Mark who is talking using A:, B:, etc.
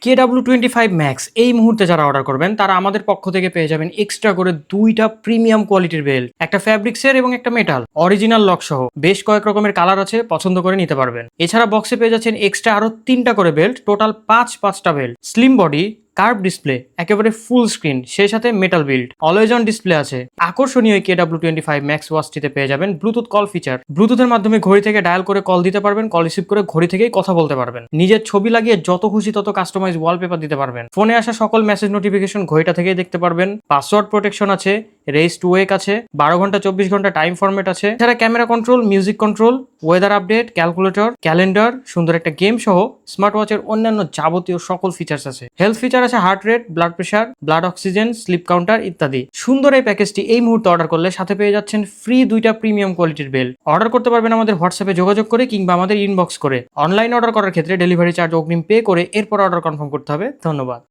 A: KW25 max এই মুহূর্তে যারা অর্ডার করবেন তারা আমাদের পক্ষ থেকে পেয়ে যাবেন এক্সট্রা করে দুইটা প্রিমিয়াম কোয়ালিটির বেল্ট, একটা ফ্যাব্রিক্সের এবং একটা মেটাল, অরিজিনাল লক সহ বেশ কয়েক রকমের কালার আছে, পছন্দ করে নিতে পারবেন। এছাড়া বক্সে পেয়ে যাচ্ছেন এক্সট্রা আরো 3টা করে বেল্ট, টোটাল পাঁচটা belt, slim body, curve display, একেবারে ফুল স্ক্রিন, সেই সাথে metal build, always on display আছে। আকর্ষণীয় KW25 ম্যাক্স ওয়াচটিতে পেয়ে যাবেন ব্লুটুথ কল ফিচার। ব্লুটুথের মাধ্যমে ঘড়ি থেকে ডায়াল করে কল দিতে পারবেন, কল রিসিভ করে ঘড়ি থেকেই কথা বলতে পারবেন। নিজের ছবি লাগিয়ে যত খুশি তত কাস্টমাইজ ওয়ালপেপার দিতে পারবেন। ফোনে আসা সকল মেসেজ নোটিফিকেশন ঘড়িটা থেকেই দেখতে পারবেন। পাসওয়ার্ড প্রোটেকশন আছে, রেস টু ওয়েক আছে, 12 ঘন্টা 24 ঘন্টা টাইম ফরম্যাট আছে। এছাড়া camera control, music control, weather update, calculator, calendar, সুন্দর একটা গেম সহ স্মার্ট ওয়াচের অন্যান্য যাবতীয় সকল ফিচার্স আছে। হেলথ ফিচার আছে heart rate, blood pressure, blood oxygen, sleep counter ইত্যাদি। সুন্দর এই প্যাকেজটি এই মুহূর্তে অর্ডার করলে সাথে পেয়ে যাচ্ছেন ফ্রি দুইটা প্রিমিয়াম কোয়ালিটির বেল্ট। অর্ডার করতে পারবেন আমাদের হোয়াটসঅ্যাপে যোগাযোগ করে কিংবা আমাদের ইনবক্স করে। অনলাইন অর্ডার করার ক্ষেত্রে ডেলিভারি চার্জ অগ্রিম পে করে এরপর অর্ডার কনফার্ম করতে হবে। ধন্যবাদ।